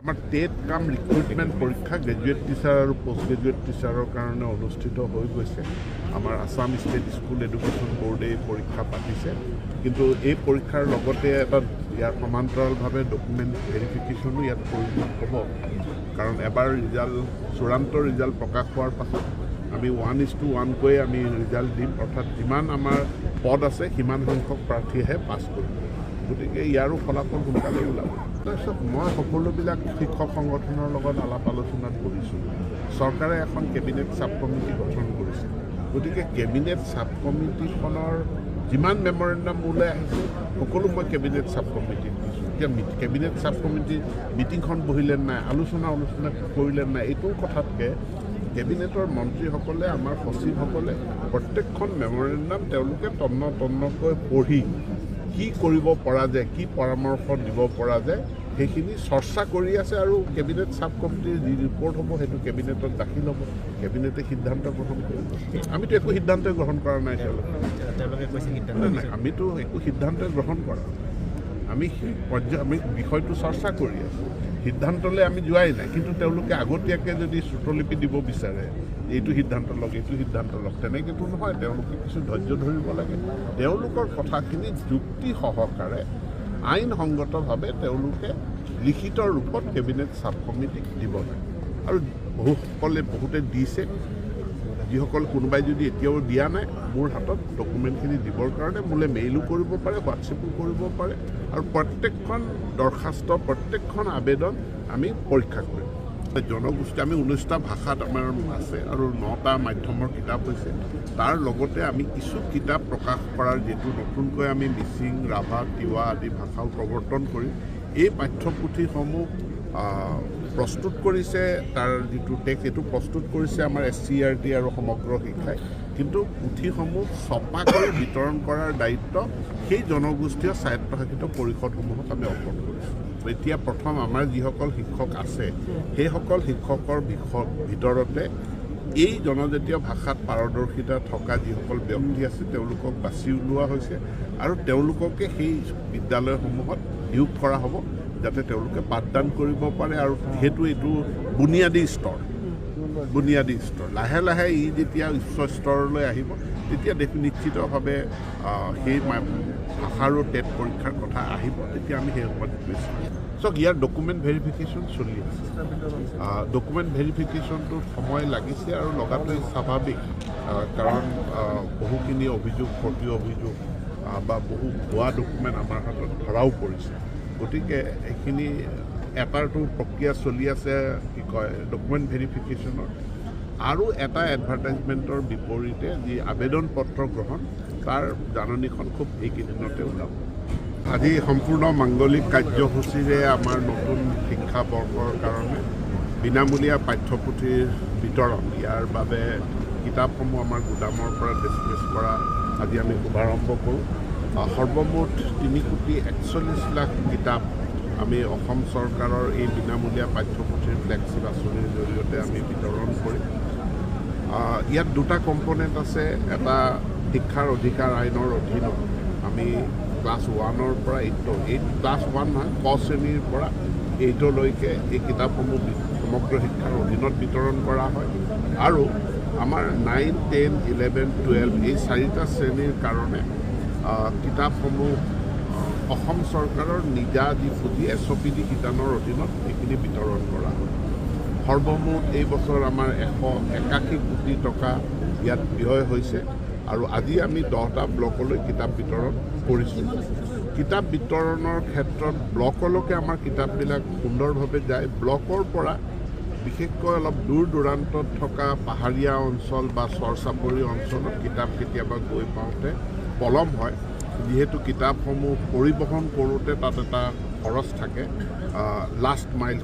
আমাৰ টেট কাম ৰিক্ৰুটমেণ্ট পৰীক্ষা গ্ৰেজুৱেট টিচাৰ আৰু পোষ্ট গ্ৰেজুৱেট টিচাৰৰ কাৰণে অনুষ্ঠিত হৈ গৈছে। আমাৰ আছাম ষ্টেট স্কুল এডুকেশ্যন বোৰ্ডে এই পৰীক্ষা পাতিছে, কিন্তু এই পৰীক্ষাৰ লগতে এটা ইয়াৰ সমান্তৰালভাৱে ডকুমেণ্ট ভেৰিফিকেশ্যনো ইয়াত প্ৰয়োজন হ'ব। কাৰণ এবাৰ চূড়ান্ত ৰিজাল্ট প্ৰকাশ হোৱাৰ পাছত আমি 1:1কৈ আমি ৰিজাল্ট দিম, অৰ্থাৎ যিমান আমাৰ পদ আছে সিমান সংখ্যক প্ৰাৰ্থীয়েহে পাছ কৰিব। গতিকে ইয়াৰো ফলাফল সোনকালে ওলাব। তাৰপিছত মই সকলোবিলাক শিক্ষক সংগঠনৰ লগত আলাপ আলোচনাত বহিছোঁ। চৰকাৰে এখন কেবিনেট ছাব কমিটি গঠন কৰিছে। গতিকে কেবিনেট ছাব কমিটিখনৰ যিমান মেমৰেণ্ডাম ওলাই আহিছে সকলো মই কেবিনেট ছাব কমিটিত দিছোঁ। এতিয়া কেবিনেট ছাব কমিটিৰ মিটিংখন বহিলে নাই, আলোচনা কৰিলে নাই, এইটো কথাতকৈ কেবিনেটৰ মন্ত্ৰীসকলে আমাৰ সচিবসকলে প্ৰত্যেকখন মেমৰেণ্ডাম তেওঁলোকে তন্নকৈ পঢ়ি কি কৰিব পৰা যায়, কি পৰামৰ্শ দিব পৰা যায় সেইখিনি চৰ্চা কৰি আছে। আৰু কেবিনেট ছাব কমিটিৰ যি ৰিপৰ্ট হ'ব সেইটো কেবিনেটত দাখিল হ'ব, কেবিনেটে সিদ্ধান্ত গ্ৰহণ কৰিব। আমিতো একো সিদ্ধান্তই গ্ৰহণ কৰা নাই। আমিতো একো সিদ্ধান্তই গ্ৰহণ কৰা, আমি বিষয়টো চৰ্চা কৰি আছোঁ, সিদ্ধান্তলৈ আমি যোৱাই নাই। কিন্তু তেওঁলোকে আগতীয়াকৈ যদি শ্ৰুতলিপি দিব বিচাৰে এইটো সিদ্ধান্ত লওক, এইটো সিদ্ধান্ত লওক, তেনেকৈতো নহয়। তেওঁলোকে কিছু ধৈৰ্য ধৰিব লাগে। তেওঁলোকৰ কথাখিনি যুক্তি সহকাৰে আইনসংগতভাৱে তেওঁলোকে লিখিত ৰূপত কেবিনেট ছাব কমিটিক দিব লাগে। আৰু বহুতে দিছে, যিসকল কোনোবাই যদি এতিয়াও দিয়া নাই মোৰ হাতত ডকুমেণ্টখিনি দিবৰ কাৰণে মোলৈ মেইলো কৰিব পাৰে, হোৱাটছএপো কৰিব পাৰে। আৰু প্ৰত্যেকখন দৰখাস্ত, প্ৰত্যেকখন আবেদন আমি পৰীক্ষা কৰিম। জনগোষ্ঠী আমি 19টা ভাষাত আমাৰ আছে আৰু 9টা মাধ্যমৰ কিতাপ হৈছে। তাৰ লগতে আমি কিছু কিতাপ প্ৰকাশ কৰাৰ যিটো নতুনকৈ আমি মিচিং, ৰাভা, তিৱা আদি ভাষাও প্ৰৱৰ্তন কৰিম। এই পাঠ্যপুথিসমূহ প্ৰস্তুত কৰিছে, তাৰ যিটো টেক্সট এইটো প্ৰস্তুত কৰিছে আমাৰ SCERT আৰু সমগ্ৰ শিক্ষাই। কিন্তু পুথিসমূহ ছপা কৰি বিতৰণ কৰাৰ দায়িত্ব সেই জনগোষ্ঠীয় স্বায়ত্তশাসিত পৰিষদসমূহক আমি অৰ্পণ কৰিছোঁ। এতিয়া প্ৰথম আমাৰ যিসকল শিক্ষক আছে সেইসকল শিক্ষকৰ ভিতৰতে এই জনজাতীয় ভাষাত পাৰদৰ্শিতা থকা যিসকল ব্যক্তি আছে তেওঁলোকক বাছি উলিওৱা হৈছে আৰু তেওঁলোককে সেই বিদ্যালয়সমূহত নিয়োগ কৰা হ'ব, যাতে তেওঁলোকে পাঠদান কৰিব পাৰে। আৰু যিহেতু এইটো বুনিয়াদী স্তৰ, লাহে লাহে ই যেতিয়া উচ্চ স্তৰলৈ আহিব তেতিয়া নিশ্চিতভাৱে সেই ভাষাৰো টেট পৰীক্ষাৰ কথা আহিব, তেতিয়া আমি সেই সময়ত কৈছোঁ। চাওক, ইয়াৰ ডকুমেণ্ট ভেৰিফিকেশ্যন চলি আছে। ডকুমেণ্ট ভেৰিফিকেশ্যনটোত সময় লাগিছে আৰু লগাটোৱে স্বাভাৱিক, কাৰণ বহুখিনি অভিযোগ, প্ৰতি অভিযোগ বা বহু ভুৱা ডকুমেণ্ট আমাৰ হাতত ধৰাও পৰিছে। গতিকে এইখিনি এটাৰটো প্ৰক্ৰিয়া চলি আছে, কি কয় ডকুমেণ্ট ভেৰিফিকেশ্যনৰ। আৰু এটা এডভাৰটাইজমেণ্টৰ বিপৰীতে যি আবেদন পত্ৰ গ্ৰহণ, তাৰ জাননীখন খুব এইকেইদিনতে ওলাব। আজি সম্পূৰ্ণ মাংগলিক কাৰ্যসূচীৰে আমাৰ নতুন শিক্ষাবৰ্ষৰ কাৰণে বিনামূলীয়া পাঠ্যপুথিৰ বিতৰণ, ইয়াৰ বাবে কিতাপসমূহ আমাৰ গুদামৰ পৰা ডিছমিছ কৰা আজি আমি শুভাৰম্ভ কৰোঁ। সৰ্বমুঠ 3,41,00,000 কিতাপ আমি অসম চৰকাৰৰ এই বিনামূলীয়া পাঠ্যপুথিৰ ফ্লেগশ্বিপ আঁচনিৰ জৰিয়তে আমি বিতৰণ কৰিম। ইয়াত দুটা কম্পনেণ্ট আছে। এটা শিক্ষাৰ অধিকাৰ আইনৰ অধীনত আমি ক্লাছ 1ৰ পৰা 8 ক্লাছ 1 নহয়, ক শ্ৰেণীৰ পৰা 8লৈকে এই কিতাপসমূহ সমগ্ৰ শিক্ষাৰ অধীনত বিতৰণ কৰা হয়। আৰু আমাৰ 9, 10, 11, 12 এই 4টা শ্ৰেণীৰ কাৰণে কিতাপসমূহ অসম চৰকাৰৰ নিজা যি পুঁজি SOPD শিতানৰ অধীনত এইখিনি বিতৰণ কৰা হয়। সৰ্বমুঠ এই বছৰ আমাৰ 181 কোটি টকা ইয়াত ব্যয় হৈছে। আৰু আজি আমি 10টা ব্লকলৈ কিতাপ বিতৰণ কৰিছোঁ। কিতাপ বিতৰণৰ ক্ষেত্ৰত ব্লকলৈকে আমাৰ কিতাপবিলাক সুন্দৰভাৱে যায়। ব্লকৰ পৰা বিশেষকৈ অলপ দূৰ দূৰান্তত থকা পাহাৰীয়া অঞ্চল বা চৰ চাপৰি অঞ্চলত কিতাপ কেতিয়াবা গৈ পাওঁতে পলম হয়, যিহেতু কিতাপসমূহ পৰিবহণ কৰোঁতে তাত এটা খৰচ থাকে, লাষ্ট মাইল